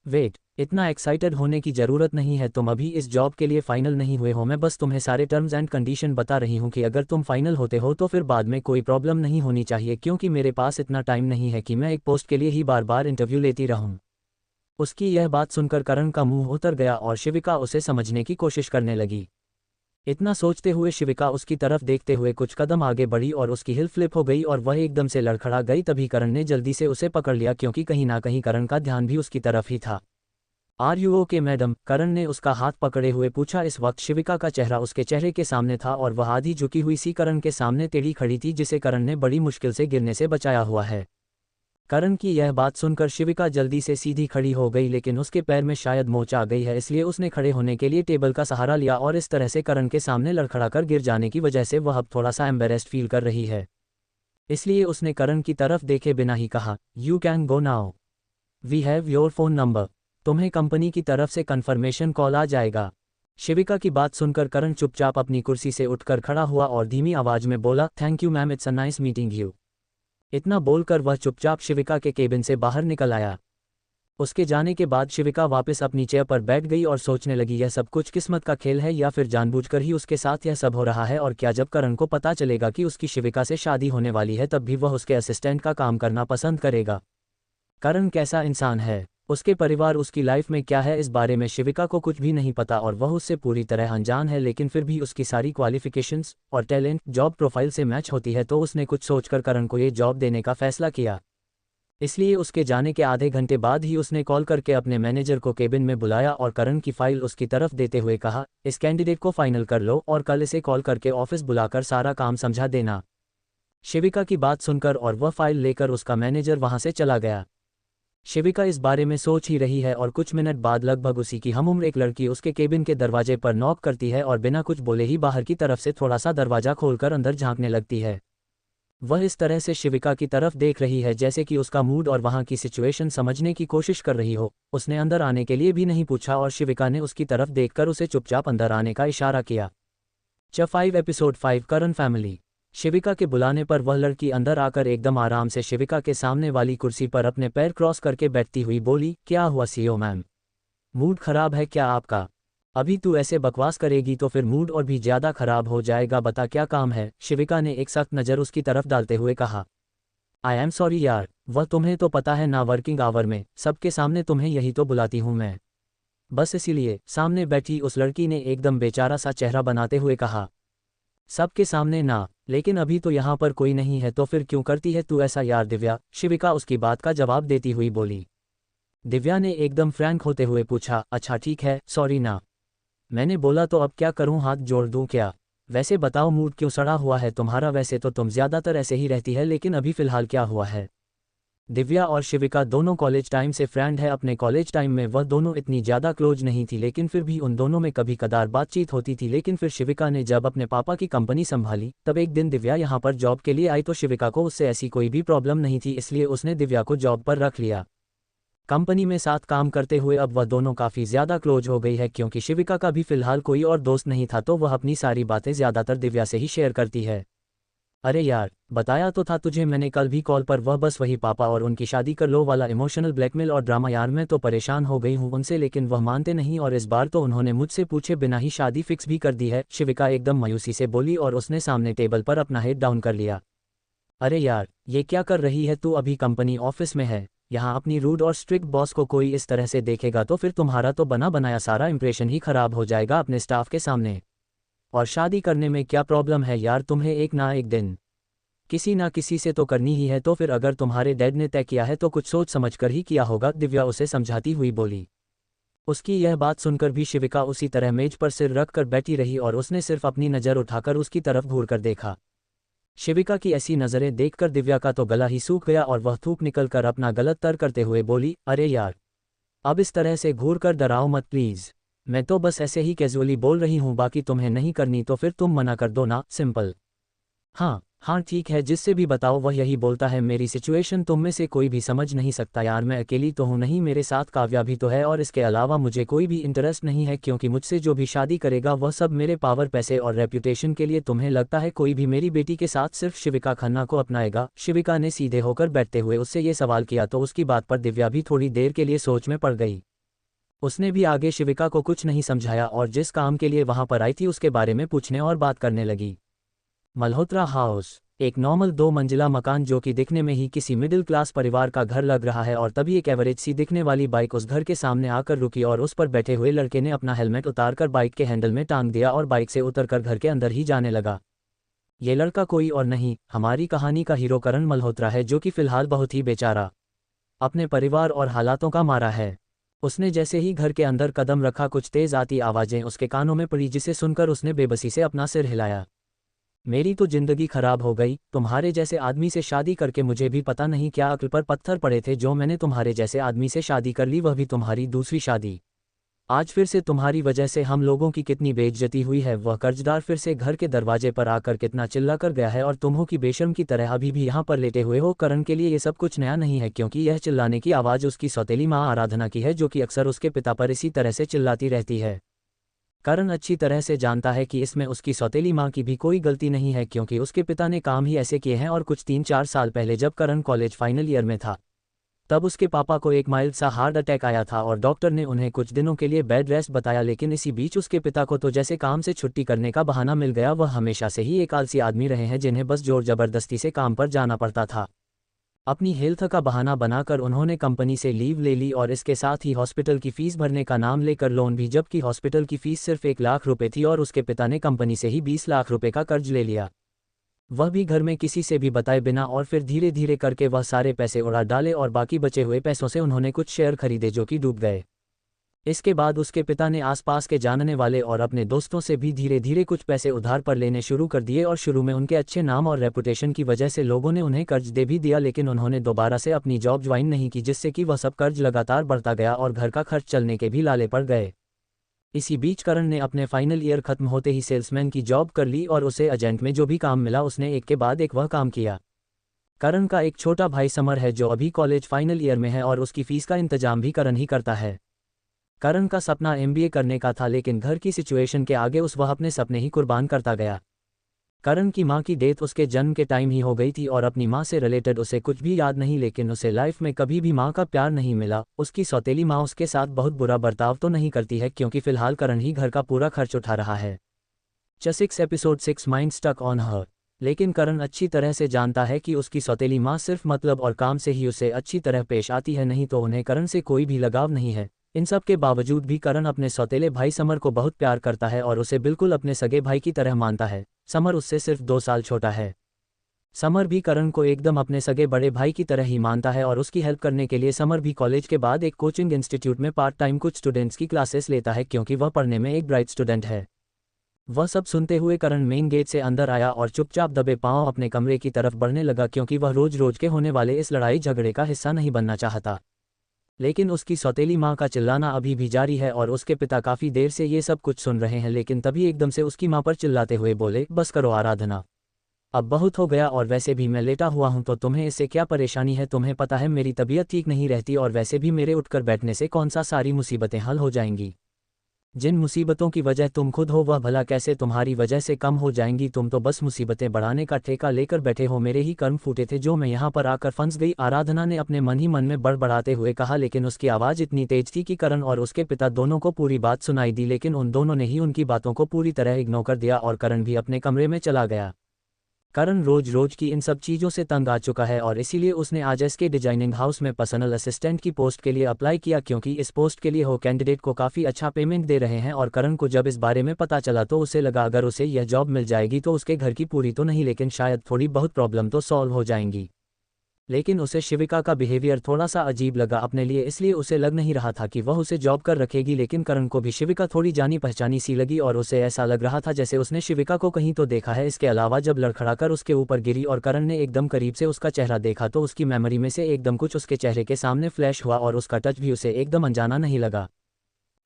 वेट, इतना एक्साइटेड होने की ज़रूरत नहीं है, तुम अभी इस जॉब के लिए फ़ाइनल नहीं हुए हो। मैं बस तुम्हें सारे टर्म्स एंड कंडीशन बता रही हूँ कि अगर तुम फाइनल होते हो तो फिर बाद में कोई प्रॉब्लम नहीं होनी चाहिए, क्योंकि मेरे पास इतना टाइम नहीं है कि मैं एक पोस्ट के लिए ही बार बार इंटरव्यू लेती रहूँ। उसकी यह बात सुनकर करण का मुंह उतर गया और शिविका उसे समझने की कोशिश करने लगी। इतना सोचते हुए शिविका उसकी तरफ देखते हुए कुछ कदम आगे बढ़ी और उसकी हिल फ्लिप हो गई और वह एकदम से लड़खड़ा गई। तभी करण ने जल्दी से उसे पकड़ लिया, क्योंकि कहीं ना कहीं करण का ध्यान भी उसकी तरफ ही था। Are you okay madam? Karan ने उसका हाथ पकड़े हुए पूछा। इस वक्त शिविका का चेहरा उसके चेहरे के सामने था और वह आधी झुकी हुई सी करण के सामने टेढ़ी खड़ी थी, जिसे करण ने बड़ी मुश्किल से गिरने से बचाया हुआ है। करण की यह बात सुनकर शिविका जल्दी से सीधी खड़ी हो गई, लेकिन उसके पैर में शायद मोच आ गई है, इसलिए उसने खड़े होने के लिए टेबल का सहारा लिया और इस तरह से करण के सामने लड़खड़ाकर गिर जाने की वजह से वह अब थोड़ा सा एम्बेरेस्ड फील कर रही है। इसलिए उसने करण की तरफ देखे बिना ही कहा, you can go now, we have your phone number, तुम्हें कंपनी की तरफ से कन्फर्मेशन कॉल आ जाएगा। शिविका की बात सुनकर करण चुपचाप अपनी कुर्सी से उठकर खड़ा हुआ और धीमी आवाज में बोला, thank you ma'am, it's a nice meeting you. इतना बोलकर वह चुपचाप शिविका के केबिन से बाहर निकल आया। उसके जाने के बाद शिविका वापस अपनी चेयर पर बैठ गई और सोचने लगी, यह सब कुछ किस्मत का खेल है या फिर जानबूझकर ही उसके साथ यह सब हो रहा है, और क्या जब करण को पता चलेगा कि उसकी शिविका से शादी होने वाली है तब भी वह उसके असिस्टेंट का काम करना पसंद करेगा। करण कैसा इंसान है, उसके परिवार, उसकी लाइफ में क्या है, इस बारे में शिविका को कुछ भी नहीं पता और वह उससे पूरी तरह अनजान है, लेकिन फिर भी उसकी सारी क्वालिफिकेशंस और टैलेंट जॉब प्रोफाइल से मैच होती है, तो उसने कुछ सोचकर करण को ये जॉब देने का फैसला किया। इसलिए उसके जाने के आधे घंटे बाद ही उसने कॉल करके अपने मैनेजर को केबिन में बुलाया और करण की फाइल उसकी तरफ देते हुए कहा, इस कैंडिडेट को फाइनल कर लो और कल इसे कॉल करके ऑफिस बुलाकर सारा काम समझा देना। शिविका की बात सुनकर और वह फाइल लेकर उसका मैनेजर वहां से चला गया। शिविका इस बारे में सोच ही रही है और कुछ मिनट बाद लगभग उसी की हमउम्र एक लड़की उसके केबिन के दरवाजे पर नॉक करती है और बिना कुछ बोले ही बाहर की तरफ से थोड़ा सा दरवाजा खोलकर अंदर झांकने लगती है। वह इस तरह से शिविका की तरफ देख रही है जैसे कि उसका मूड और वहां की सिचुएशन समझने की कोशिश कर रही हो। उसने अंदर आने के लिए भी नहीं पूछा और शिविका ने उसकी तरफ देखकर उसे चुपचाप अंदर आने का इशारा किया। च5 एपिसोड 5 करण फैमिली। शिविका के बुलाने पर वह लड़की अंदर आकर एकदम आराम से शिविका के सामने वाली कुर्सी पर अपने पैर क्रॉस करके बैठती हुई बोली, क्या हुआ सीईओ मैम, मूड खराब है क्या आपका? अभी तू ऐसे बकवास करेगी तो फिर मूड और भी ज्यादा खराब हो जाएगा, बता क्या काम है? शिविका ने एक सख्त नज़र उसकी तरफ डालते हुए कहा। आई एम सॉरी यार, वह तुम्हें तो पता है ना, वर्किंग आवर में सबके सामने तुम्हें यही तो बुलाती हूँ मैं, बस इसीलिए। सामने बैठी उस लड़की ने एकदम बेचारा सा चेहरा बनाते हुए कहा, सबके सामने ना, लेकिन अभी तो यहाँ पर कोई नहीं है तो फिर क्यों करती है तू ऐसा यार दिव्या? शिविका उसकी बात का जवाब देती हुई बोली। दिव्या ने एकदम फ्रैंक होते हुए पूछा, अच्छा ठीक है, सॉरी ना, मैंने बोला तो अब क्या करूं, हाथ जोड़ दूं क्या? वैसे बताओ मूड क्यों सड़ा हुआ है तुम्हारा? वैसे तो तुम ज्यादातर ऐसे ही रहती है, लेकिन अभी फिलहाल क्या हुआ है? दिव्या और शिविका दोनों कॉलेज टाइम से फ्रेंड है। अपने कॉलेज टाइम में वह दोनों इतनी ज़्यादा क्लोज नहीं थी, लेकिन फिर भी उन दोनों में कभी कदार बातचीत होती थी। लेकिन फिर शिविका ने जब अपने पापा की कंपनी संभाली तब एक दिन दिव्या यहाँ पर जॉब के लिए आई, तो शिविका को उससे ऐसी कोई भी प्रॉब्लम नहीं थी, इसलिए उसने दिव्या को जॉब पर रख लिया। कंपनी में साथ काम करते हुए अब वह दोनों काफ़ी ज़्यादा क्लोज हो गई है। क्योंकि शिविका का भी फिलहाल कोई और दोस्त नहीं था, तो वह अपनी सारी बातें ज़्यादातर दिव्या से ही शेयर करती है। अरे यार, बताया तो था तुझे मैंने कल भी कॉल पर, वह बस वही पापा और उनकी शादी कर लो वाला इमोशनल ब्लैकमेल और ड्रामा। यार मैं तो परेशान हो गई हूँ उनसे, लेकिन वह मानते नहीं और इस बार तो उन्होंने मुझसे पूछे बिना ही शादी फिक्स भी कर दी है। शिविका एकदम मायूसी से बोली और उसने सामने टेबल पर अपना हेड डाउन कर लिया। अरे यार, ये क्या कर रही है तू? अभी कंपनी ऑफिस में है, यहाँ अपनी रूड और स्ट्रिक्ट बॉस को कोई इस तरह से देखेगा तो फिर तुम्हारा तो बना बनाया सारा इंप्रेशन ही खराब हो जाएगा अपने स्टाफ के सामने। और शादी करने में क्या प्रॉब्लम है यार, तुम्हें एक ना एक दिन किसी ना किसी से तो करनी ही है, तो फिर अगर तुम्हारे डैड ने तय किया है तो कुछ सोच समझ कर ही किया होगा, दिव्या उसे समझाती हुई बोली। उसकी यह बात सुनकर भी शिविका उसी तरह मेज पर सिर रख कर बैठी रही और उसने सिर्फ अपनी नज़र उठाकर उसकी तरफ घूर कर देखा। शिविका की ऐसी नज़रें देखकर दिव्या का तो गला ही सूख गया और वह थूक निकलकर अपना गलत तर करते हुए बोली, अरे यार, अब इस तरह से घूर कर डराओ मत प्लीज़, मैं तो बस ऐसे ही कैजुअली बोल रही हूँ, बाकी तुम्हें नहीं करनी तो फिर तुम मना कर दो ना, सिंपल। हाँ हाँ ठीक है, जिससे भी बताओ वह यही बोलता है, मेरी सिचुएशन तुम में से कोई भी समझ नहीं सकता यार, मैं अकेली तो हूँ नहीं, मेरे साथ काव्या भी तो है और इसके अलावा मुझे कोई भी इंटरेस्ट नहीं है, क्योंकि मुझसे जो भी शादी करेगा वह सब मेरे पावर, पैसे और रेप्यूटेशन के लिए। तुम्हें लगता है कोई भी मेरी बेटी के साथ सिर्फ शिविका खन्ना को अपनाएगा? शिविका ने सीधे होकर बैठते हुए उससे ये सवाल किया, तो उसकी बात पर दिव्या भी थोड़ी देर के लिए सोच में पड़ गई। उसने भी आगे शिविका को कुछ नहीं समझाया और जिस काम के लिए वहां पर आई थी उसके बारे में पूछने और बात करने लगी। मल्होत्रा हाउस, एक नॉर्मल 2 मंजिला मकान जो कि दिखने में ही किसी मिडिल क्लास परिवार का घर लग रहा है। और तभी एक एवरेज सी दिखने वाली बाइक उस घर के सामने आकर रुकी और उस पर बैठे हुए लड़के ने अपना हेलमेट उतारकर बाइक के हैंडल में टांग दिया और बाइक से उतरकर घर के अंदर ही जाने लगा। ये लड़का कोई और नहीं, हमारी कहानी का हीरो करण मल्होत्रा है, जो कि फिलहाल बहुत ही बेचारा अपने परिवार और हालातों का मारा है। उसने जैसे ही घर के अंदर कदम रखा कुछ तेज आती आवाज़ें उसके कानों में पड़ी, जिसे सुनकर उसने बेबसी से अपना सिर हिलाया। मेरी तो जिंदगी खराब हो गई, तुम्हारे जैसे आदमी से शादी करके मुझे भी पता नहीं क्या अक्ल पर पत्थर पड़े थे जो मैंने तुम्हारे जैसे आदमी से शादी कर ली, वह भी तुम्हारी दूसरी शादी। आज फिर से तुम्हारी वजह से हम लोगों की कितनी बेइज्जती हुई है। वह कर्जदार फिर से घर के दरवाजे पर आकर कितना चिल्ला कर गया है और तुम हो कि बेशर्म की तरह अभी भी यहाँ पर लेटे हुए हो। करण के लिए ये सब कुछ नया नहीं है क्योंकि यह चिल्लाने की आवाज़ उसकी सौतेली माँ आराधना की है जो कि अक्सर उसके पिता पर इसी तरह से चिल्लाती रहती है। करण अच्छी तरह से जानता है कि इसमें उसकी सौतेली माँ की भी कोई गलती नहीं है क्योंकि उसके पिता ने काम ही ऐसे किए हैं। और कुछ 3-4 साल पहले जब करण कॉलेज फाइनल ईयर में था तब उसके पापा को एक माइल्ड सा हार्ट अटैक आया था और डॉक्टर ने उन्हें कुछ दिनों के लिए बेड रेस्ट बताया। लेकिन इसी बीच उसके पिता को तो जैसे काम से छुट्टी करने का बहाना मिल गया। वह हमेशा से ही एक आलसी आदमी रहे हैं जिन्हें बस जोर जबरदस्ती से काम पर जाना पड़ता था। अपनी हेल्थ का बहाना बनाकर उन्होंने कंपनी से लीव ले ली और इसके साथ ही हॉस्पिटल की फीस भरने का नाम लेकर लोन भी, जबकि हॉस्पिटल की फीस सिर्फ 1 लाख रुपए थी और उसके पिता ने कंपनी से ही 20 लाख रुपए का कर्ज ले लिया, वह भी घर में किसी से भी बताए बिना। और फिर धीरे धीरे करके वह सारे पैसे उड़ा डाले और बाकी बचे हुए पैसों से उन्होंने कुछ शेयर खरीदे जो कि डूब गए। इसके बाद उसके पिता ने आसपास के जानने वाले और अपने दोस्तों से भी धीरे धीरे कुछ पैसे उधार पर लेने शुरू कर दिए और शुरू में उनके अच्छे नाम और रेपुटेशन की वजह से लोगों ने उन्हें कर्ज दे भी दिया। लेकिन उन्होंने दोबारा से अपनी जॉब ज्वाइन नहीं की जिससे कि वह सब कर्ज लगातार बढ़ता गया और घर का खर्च चलने के भी लाले पड़ गए। इसी बीच करण ने अपने फाइनल ईयर खत्म होते ही सेल्समैन की जॉब कर ली और उसे एजेंट में जो भी काम मिला उसने एक के बाद एक वह काम किया। करण का एक छोटा भाई समर है जो अभी कॉलेज फाइनल ईयर में है और उसकी फीस का इंतजाम भी करण ही करता है। करण का सपना एमबीए करने का था लेकिन घर की सिचुएशन के आगे वह अपने सपने ही कुर्बान करता गया। करण की मां की डेथ उसके जन्म के टाइम ही हो गई थी और अपनी मां से रिलेटेड उसे कुछ भी याद नहीं, लेकिन उसे लाइफ में कभी भी मां का प्यार नहीं मिला। उसकी सौतेली मां उसके साथ बहुत बुरा बर्ताव तो नहीं करती है क्योंकि फिलहाल करण ही घर का पूरा खर्च उठा रहा है। च6 episode 6 mind stuck on her. लेकिन करण अच्छी तरह से जानता है कि उसकी सौतेली मां सिर्फ मतलब और काम से ही उसे अच्छी तरह पेश आती है, नहीं तो उन्हें करण से कोई भी लगाव नहीं है। इन सब के बावजूद भी करण अपने सौतेले भाई समर को बहुत प्यार करता है और उसे बिल्कुल अपने सगे भाई की तरह मानता है। समर उससे सिर्फ 2 साल छोटा है। समर भी करण को एकदम अपने सगे बड़े भाई की तरह ही मानता है और उसकी हेल्प करने के लिए समर भी कॉलेज के बाद एक कोचिंग इंस्टीट्यूट में पार्ट टाइम कुछ स्टूडेंट्स की क्लासेस लेता है क्योंकि वह पढ़ने में एक ब्राइट स्टूडेंट है। वह सब सुनते हुए करण मेन गेट से अंदर आया और चुपचाप दबे पांव अपने कमरे की तरफ बढ़ने लगा क्योंकि वह रोज रोज के होने वाले इस लड़ाई झगड़े का हिस्सा नहीं बनना चाहता। लेकिन उसकी सौतेली माँ का चिल्लाना अभी भी जारी है और उसके पिता काफ़ी देर से ये सब कुछ सुन रहे हैं। लेकिन तभी एकदम से उसकी माँ पर चिल्लाते हुए बोले, बस करो आराधना, अब बहुत हो गया और वैसे भी मैं लेटा हुआ हूँ तो तुम्हें इससे क्या परेशानी है। तुम्हें पता है मेरी तबीयत ठीक नहीं रहती और वैसे भी मेरे उठकर बैठने से कौन सा सारी मुसीबतें हल हो जाएंगी। जिन मुसीबतों की वजह तुम खुद हो वह भला कैसे तुम्हारी वजह से कम हो जाएंगी। तुम तो बस मुसीबतें बढ़ाने का ठेका लेकर बैठे हो। मेरे ही कर्म फूटे थे जो मैं यहाँ पर आकर फंस गई, आराधना ने अपने मन ही मन में बड़बड़ाते हुए कहा। लेकिन उसकी आवाज़ इतनी तेज थी कि करण और उसके पिता दोनों को पूरी बात सुनाई दी, लेकिन उन दोनों ने ही उनकी बातों को पूरी तरह इग्नोर कर दिया और करण भी अपने कमरे में चला गया। करण रोज रोज की इन सब चीज़ों से तंग आ चुका है और इसीलिए उसने आज एसके डिजाइनिंग हाउस में पर्सनल असिस्टेंट की पोस्ट के लिए अप्लाई किया क्योंकि इस पोस्ट के लिए वो कैंडिडेट को काफ़ी अच्छा पेमेंट दे रहे हैं। और करण को जब इस बारे में पता चला तो उसे लगा अगर उसे यह जॉब मिल जाएगी तो उसके घर की पूरी तो नहीं लेकिन शायद थोड़ी बहुत प्रॉब्लम तो सॉल्व हो जाएंगी। लेकिन उसे शिविका का बिहेवियर थोड़ा सा अजीब लगा अपने लिए, इसलिए उसे लग नहीं रहा था कि वह उसे जॉब कर रखेगी। लेकिन करण को भी शिविका थोड़ी जानी पहचानी सी लगी और उसे ऐसा लग रहा था जैसे उसने शिविका को कहीं तो देखा है। इसके अलावा जब लड़खड़ाकर उसके ऊपर गिरी और करण ने एकदम करीब से उसका चेहरा देखा तो उसकी मेमोरी में से एकदम कुछ उसके चेहरे के सामने फ्लैश हुआ और उसका टच भी उसे एकदम अनजाना नहीं लगा।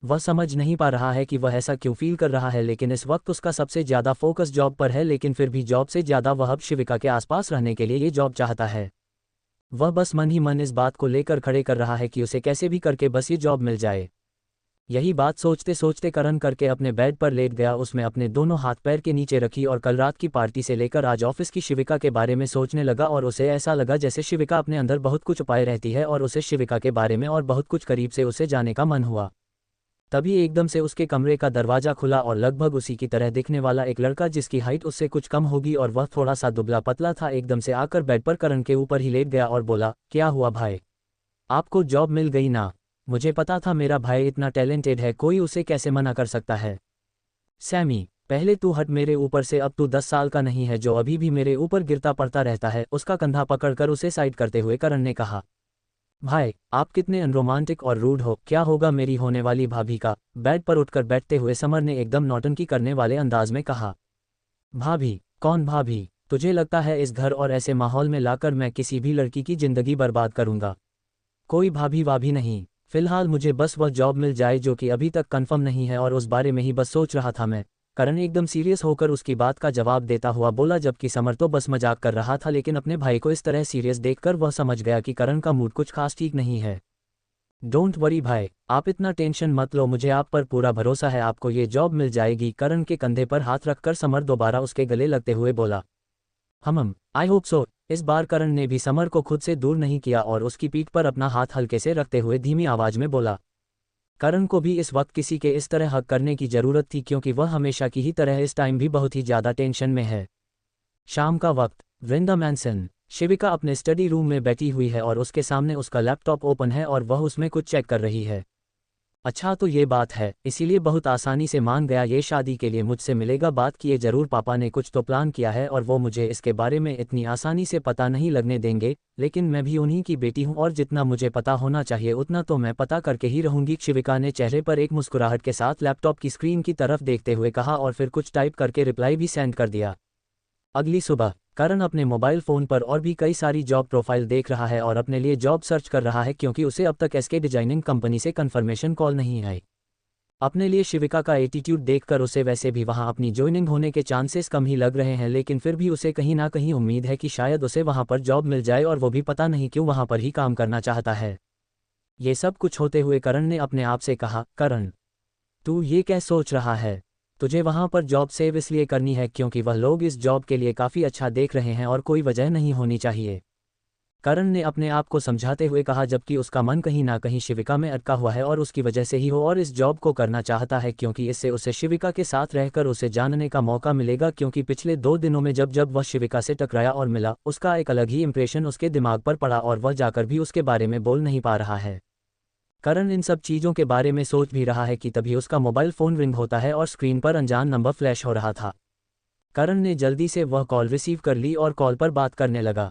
वह समझ नहीं पा रहा है कि वह ऐसा क्यों फील कर रहा है, लेकिन इस वक्त उसका सबसे ज़्यादा फोकस जॉब पर है। लेकिन फिर भी जॉब से ज़्यादा वह अब शिविका के आसपास रहने के लिए ये जॉब चाहता है। वह बस मन ही मन इस बात को लेकर खड़े कर रहा है कि उसे कैसे भी करके बस ये जॉब मिल जाए। यही बात सोचते सोचते करण करके अपने बेड पर लेट गया। उसमें अपने दोनों हाथ पैर के नीचे रखी और कल रात की पार्टी से लेकर आज ऑफिस की शिविका के बारे में सोचने लगा और उसे ऐसा लगा जैसे शिविका अपने अंदर बहुत कुछ छुपाए रहती है और उसे शिविका के बारे में और बहुत कुछ करीब से उसे जाने का मन हुआ। तभी एकदम से उसके कमरे का दरवाज़ा खुला और लगभग उसी की तरह दिखने वाला एक लड़का जिसकी हाइट उससे कुछ कम होगी और वह थोड़ा सा दुबला पतला था एकदम से आकर बेड पर करण के ऊपर ही लेट गया और बोला, क्या हुआ भाई, आपको जॉब मिल गई ना? मुझे पता था मेरा भाई इतना टैलेंटेड है, कोई उसे कैसे मना कर सकता है। सैमी, पहले तू हट मेरे ऊपर से, अब तू 10 साल का नहीं है जो अभी भी मेरे ऊपर गिरता पड़ता रहता है। उसका कंधा पकड़कर उसे साइड करते हुए करण ने कहा, भाई आप कितने अनरोमांटिक और रूड हो, क्या होगा मेरी होने वाली भाभी का? बेड पर उठकर बैठते हुए समर ने एकदम नौटंकी करने वाले अंदाज में कहा। भाभी, कौन भाभी? तुझे लगता है इस घर और ऐसे माहौल में लाकर मैं किसी भी लड़की की जिंदगी बर्बाद करूंगा? कोई भाभी वाभी नहीं। फिलहाल मुझे बस वह जॉब मिल जाए जो कि अभी तक कंफर्म नहीं है और उस बारे में ही बस सोच रहा था मैं। करण एकदम सीरियस होकर उसकी बात का जवाब देता हुआ बोला, जबकि समर तो बस मजाक कर रहा था, लेकिन अपने भाई को इस तरह सीरियस देखकर वह समझ गया कि करण का मूड कुछ खास ठीक नहीं है। डोंट वरी भाई, आप इतना टेंशन मत लो, मुझे आप पर पूरा भरोसा है, आपको ये जॉब मिल जाएगी। करण के कंधे पर हाथ रखकर समर दोबारा उसके गले लगते हुए बोला। I hope so. इस बार करण ने भी समर को खुद से दूर नहीं किया और उसकी पीठ पर अपना हाथ हल्के से रखते हुए धीमी आवाज में बोला। करण को भी इस वक्त किसी के इस तरह हक करने की जरूरत थी, क्योंकि वह हमेशा की ही तरह इस टाइम भी बहुत ही ज्यादा टेंशन में है। शाम का वक्त, वृंदा मैंसन। शिविका अपने स्टडी रूम में बैठी हुई है और उसके सामने उसका लैपटॉप ओपन है और वह उसमें कुछ चेक कर रही है। अच्छा तो ये बात है, इसीलिए बहुत आसानी से मान गया ये शादी के लिए मुझसे मिलेगा। बात किए जरूर, पापा ने कुछ तो प्लान किया है और वो मुझे इसके बारे में इतनी आसानी से पता नहीं लगने देंगे, लेकिन मैं भी उन्हीं की बेटी हूँ और जितना मुझे पता होना चाहिए उतना तो मैं पता करके ही रहूंगी। शिविका ने चेहरे पर एक मुस्कुराहट के साथ लैपटॉप की स्क्रीन की तरफ देखते हुए कहा और फिर कुछ टाइप करके रिप्लाई भी सेंड कर दिया। अगली सुबह करण अपने मोबाइल फ़ोन पर और भी कई सारी जॉब प्रोफाइल देख रहा है और अपने लिए जॉब सर्च कर रहा है, क्योंकि उसे अब तक एसके डिजाइनिंग कंपनी से कंफर्मेशन कॉल नहीं आई। अपने लिए शिविका का एटीट्यूड देखकर उसे वैसे भी वहां अपनी ज्वाइनिंग होने के चांसेस कम ही लग रहे हैं, लेकिन फिर भी उसे कहीं ना कहीं उम्मीद है कि शायद उसे वहां पर जॉब मिल जाए, और वो भी पता नहीं क्यों वहां पर ही काम करना चाहता है। ये सब कुछ होते हुए करण ने अपने आप से कहा, करण तू ये क्या सोच रहा है? तुझे वहां पर जॉब सेव इसलिए करनी है क्योंकि वह लोग इस जॉब के लिए काफ़ी अच्छा देख रहे हैं और कोई वजह नहीं होनी चाहिए। करण ने अपने आप को समझाते हुए कहा, जबकि उसका मन कहीं ना कहीं शिविका में अटका हुआ है और उसकी वजह से ही हो, और इस जॉब को करना चाहता है क्योंकि इससे उसे शिविका के साथ रहकर उसे जानने का मौका मिलेगा। क्योंकि पिछले 2 दिनों में जब जब वह शिविका से टकराया और मिला, उसका एक अलग ही इंप्रेशन उसके दिमाग पर पड़ा और वह जाकर भी उसके बारे में बोल नहीं पा रहा है। करण इन सब चीज़ों के बारे में सोच भी रहा है कि तभी उसका मोबाइल फ़ोन रिंग होता है और स्क्रीन पर अनजान नंबर फ्लैश हो रहा था। करण ने जल्दी से वह कॉल रिसीव कर ली और कॉल पर बात करने लगा।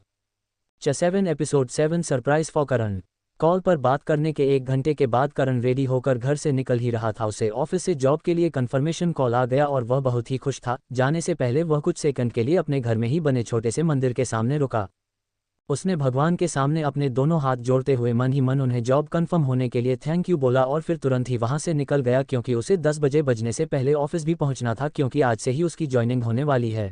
7 episode 7 surprise for Karan. Call पर बात करने के 1 घंटे के बाद करण रेडी होकर घर से निकल ही रहा था। उसे ऑफिस से जॉब के लिए कंफर्मेशन कॉल आ गया और वह बहुत ही खुश था। जाने से पहले वह कुछ सेकंड के लिए अपने घर में ही बने छोटे से मंदिर के सामने रुका। उसने भगवान के सामने अपने दोनों हाथ जोड़ते हुए मन ही मन उन्हें जॉब कंफर्म होने के लिए थैंक यू बोला और फिर तुरंत ही वहां से निकल गया, क्योंकि उसे 10 बजे बजने से पहले ऑफिस भी पहुंचना था, क्योंकि आज से ही उसकी ज्वाइनिंग होने वाली है।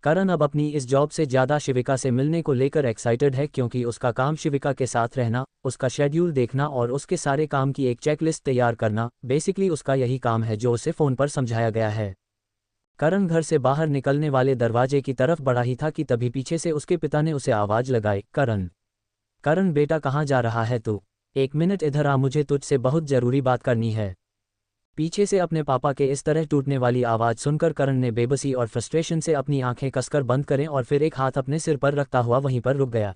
करण अब अपनी इस जॉब से ज़्यादा शिविका से मिलने को लेकर एक्साइटेड है, क्योंकि उसका काम शिविका के साथ रहना, उसका शेड्यूल देखना और उसके सारे काम की एक चेकलिस्ट तैयार करना, बेसिकली उसका यही काम है जो उसे फ़ोन पर समझाया गया है। करण घर से बाहर निकलने वाले दरवाजे की तरफ बढ़ा ही था कि तभी पीछे से उसके पिता ने उसे आवाज़ लगाई, करण करण बेटा कहाँ जा रहा है तू? 1 मिनट इधर आ, मुझे तुझसे बहुत ज़रूरी बात करनी है। पीछे से अपने पापा के इस तरह टूटने वाली आवाज़ सुनकर करण ने बेबसी और फ्रस्ट्रेशन से अपनी आंखें कसकर बंद करें और फिर एक हाथ अपने सिर पर रखता हुआ वहीं पर रुक गया।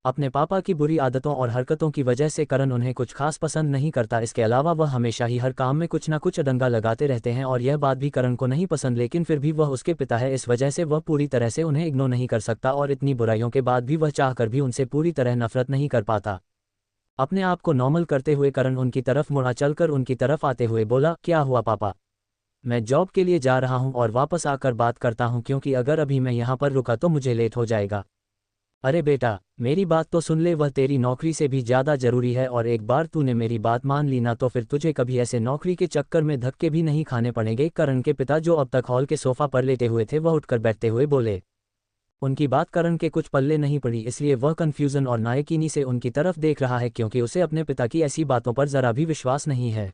अपने पापा की बुरी आदतों और हरकतों की वजह से करण उन्हें कुछ खास पसंद नहीं करता। इसके अलावा वह हमेशा ही हर काम में कुछ ना कुछ अडंगा लगाते रहते हैं और यह बात भी करण को नहीं पसंद, लेकिन फिर भी वह उसके पिता है, इस वजह से वह पूरी तरह से उन्हें इग्नोर नहीं कर सकता और इतनी बुराइयों के बाद भी वह चाहकर भी उनसे पूरी तरह नफरत नहीं कर पाता। अपने आप को नॉर्मल करते हुए करण उनकी तरफ मुड़ा चलकर उनकी तरफ आते हुए बोला, क्या हुआ पापा? मैं जॉब के लिए जा रहा हूं और वापस आकर बात करता हूं, क्योंकि अगर अभी मैं यहां पर रुका तो मुझे लेट हो जाएगा। अरे बेटा मेरी बात तो सुन ले, वह तेरी नौकरी से भी ज़्यादा ज़रूरी है और एक बार तूने मेरी बात मान ली ना तो फिर तुझे कभी ऐसे नौकरी के चक्कर में धक्के भी नहीं खाने पड़ेंगे। करण के पिता, जो अब तक हॉल के सोफा पर लेटे हुए थे, वह उठकर बैठते हुए बोले। उनकी बात करण के कुछ पल्ले नहीं पड़ी, इसलिए वह कन्फ्यूज़न और नायकीनी से उनकी तरफ देख रहा है, क्योंकि उसे अपने पिता की ऐसी बातों पर ज़रा भी विश्वास नहीं है।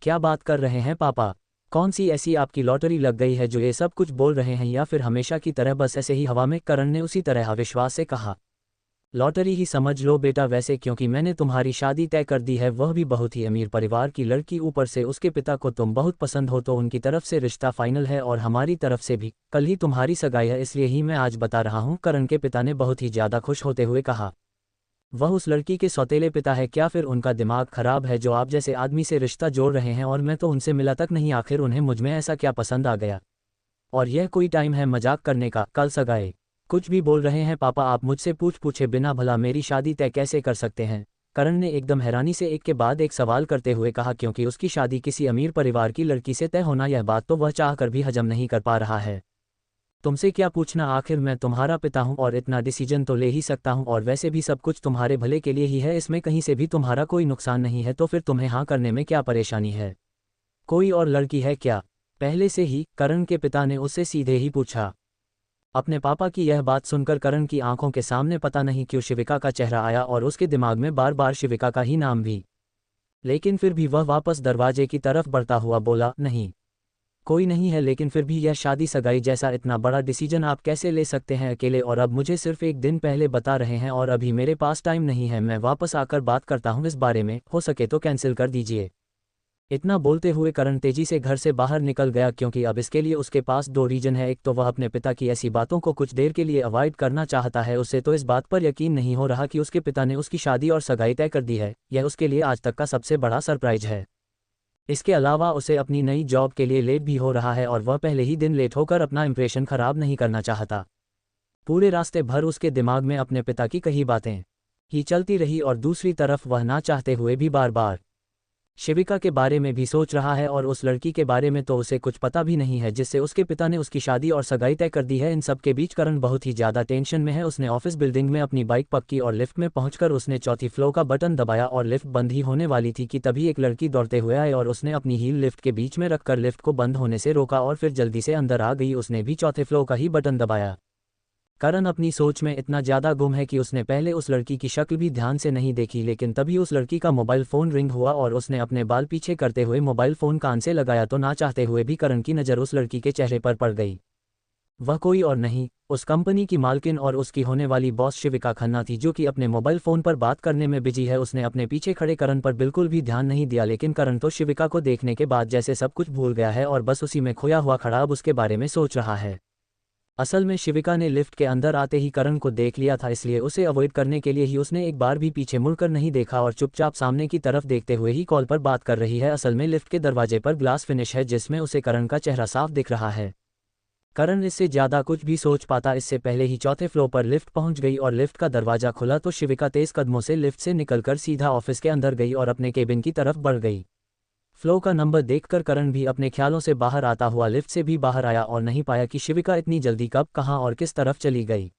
क्या बात कर रहे हैं पापा? कौन सी ऐसी आपकी लॉटरी लग गई है जो ये सब कुछ बोल रहे हैं, या फिर हमेशा की तरह बस ऐसे ही हवा में? करण ने उसी तरह अविश्वास से कहा। लॉटरी ही समझ लो बेटा, वैसे क्योंकि मैंने तुम्हारी शादी तय कर दी है, वह भी बहुत ही अमीर परिवार की लड़की, ऊपर से उसके पिता को तुम बहुत पसंद हो, तो उनकी तरफ से रिश्ता फाइनल है और हमारी तरफ से भी। कल ही तुम्हारी सगाई है, इसलिए ही मैं आज बता रहा हूँ। करण के पिता ने बहुत ही ज़्यादा खुश होते हुए कहा। वह उस लड़की के सौतेले पिता है? क्या फिर उनका दिमाग खराब है जो आप जैसे आदमी से रिश्ता जोड़ रहे हैं? और मैं तो उनसे मिला तक नहीं, आखिर उन्हें मुझ में ऐसा क्या पसंद आ गया? और यह कोई टाइम है मजाक करने का? कल सगाई? कुछ भी बोल रहे हैं पापा आप? मुझसे पूछे बिना भला मेरी शादी तय कैसे कर सकते हैं? करण ने एकदम हैरानी से एक के बाद एक सवाल करते हुए कहा, क्योंकि उसकी शादी किसी अमीर परिवार की लड़की से तय होना, यह बात तो वह चाहकर भी हजम नहीं कर पा रहा है। तुमसे क्या पूछना, आखिर मैं तुम्हारा पिता हूँ और इतना डिसीजन तो ले ही सकता हूँ, और वैसे भी सब कुछ तुम्हारे भले के लिए ही है, इसमें कहीं से भी तुम्हारा कोई नुकसान नहीं है, तो फिर तुम्हें हाँ करने में क्या परेशानी है? कोई और लड़की है क्या पहले से ही? करण के पिता ने उससे सीधे ही पूछा। अपने पापा की यह बात सुनकर करण की आंखों के सामने पता नहीं क्यों शिविका का चेहरा आया और उसके दिमाग में बार बार शिविका का ही नाम भी। लेकिन फिर भी वह वापस दरवाजे की तरफ बढ़ता हुआ बोला, नहीं, कोई नहीं है। लेकिन फिर भी यह शादी सगाई जैसा इतना बड़ा डिसीजन आप कैसे ले सकते हैं अकेले, और अब मुझे सिर्फ एक दिन पहले बता रहे हैं और अभी मेरे पास टाइम नहीं है, मैं वापस आकर बात करता हूँ इस बारे में, हो सके तो कैंसिल कर दीजिए। इतना बोलते हुए करण तेजी से घर से बाहर निकल गया, क्योंकि अब इसके लिए उसके पास दो रीजन है। एक तो वह अपने पिता की ऐसी बातों को कुछ देर के लिए अवॉइड करना चाहता है, उसे तो इस बात पर यकीन नहीं हो रहा कि उसके पिता ने उसकी शादी और सगाई तय कर दी है, यह उसके लिए आज तक का सबसे बड़ा सरप्राइज है। इसके अलावा उसे अपनी नई जॉब के लिए लेट भी हो रहा है और वह पहले ही दिन लेट होकर अपना इंप्रेशन खराब नहीं करना चाहता। पूरे रास्ते भर उसके दिमाग में अपने पिता की कही बातें ही चलती रही और दूसरी तरफ वह ना चाहते हुए भी बार बार शिविका के बारे में भी सोच रहा है, और उस लड़की के बारे में तो उसे कुछ पता भी नहीं है जिससे उसके पिता ने उसकी शादी और सगाई तय कर दी है। इन सब के बीच करण बहुत ही ज़्यादा टेंशन में है। उसने ऑफिस बिल्डिंग में अपनी बाइक पक्की और लिफ्ट में पहुंचकर उसने चौथी फ्लोर का बटन दबाया और लिफ्ट बंद ही होने वाली थी कि तभी एक लड़की दौड़ते हुए आई और उसने अपनी हील लिफ्ट के बीच में रखकर लिफ्ट को बंद होने से रोका और फिर जल्दी से अंदर आ गई। उसने भी चौथे फ्लोर का ही बटन दबाया। करण अपनी सोच में इतना ज़्यादा गुम है कि उसने पहले उस लड़की की शक्ल भी ध्यान से नहीं देखी, लेकिन तभी उस लड़की का मोबाइल फ़ोन रिंग हुआ और उसने अपने बाल पीछे करते हुए मोबाइल फ़ोन कान से लगाया, तो ना चाहते हुए भी करण की नज़र उस लड़की के चेहरे पर पड़ गई। वह कोई और नहीं, उस कंपनी की मालकिन और उसकी होने वाली बॉस शिविका खन्ना थी, जो कि अपने मोबाइल फ़ोन पर बात करने में बिजी है। उसने अपने पीछे खड़े करण पर बिल्कुल भी ध्यान नहीं दिया, लेकिन करण तो शिविका को देखने के बाद जैसे सब कुछ भूल गया है और बस उसी में खोया हुआ खड़ा अब उसके बारे में सोच रहा है। असल में शिविका ने लिफ्ट के अंदर आते ही करण को देख लिया था, इसलिए उसे अवॉइड करने के लिए ही उसने एक बार भी पीछे मुड़कर नहीं देखा और चुपचाप सामने की तरफ देखते हुए ही कॉल पर बात कर रही है। असल में लिफ्ट के दरवाजे पर ग्लास फिनिश है जिसमें उसे करण का चेहरा साफ दिख रहा है। करण इससे ज़्यादा कुछ भी सोच पाता इससे पहले ही चौथे फ्लोर पर लिफ्ट पहुंच गई और लिफ्ट का दरवाजा खुला तो शिविका तेज कदमों से लिफ्ट से निकलकर सीधा ऑफिस के अंदर गई और अपने केबिन की तरफ बढ़ गई। फ्लो का नंबर देखकर करण भी अपने ख्यालों से बाहर आता हुआ लिफ्ट से भी बाहर आया और नहीं पाया कि शिविका इतनी जल्दी कब, कहाँ और किस तरफ चली गई।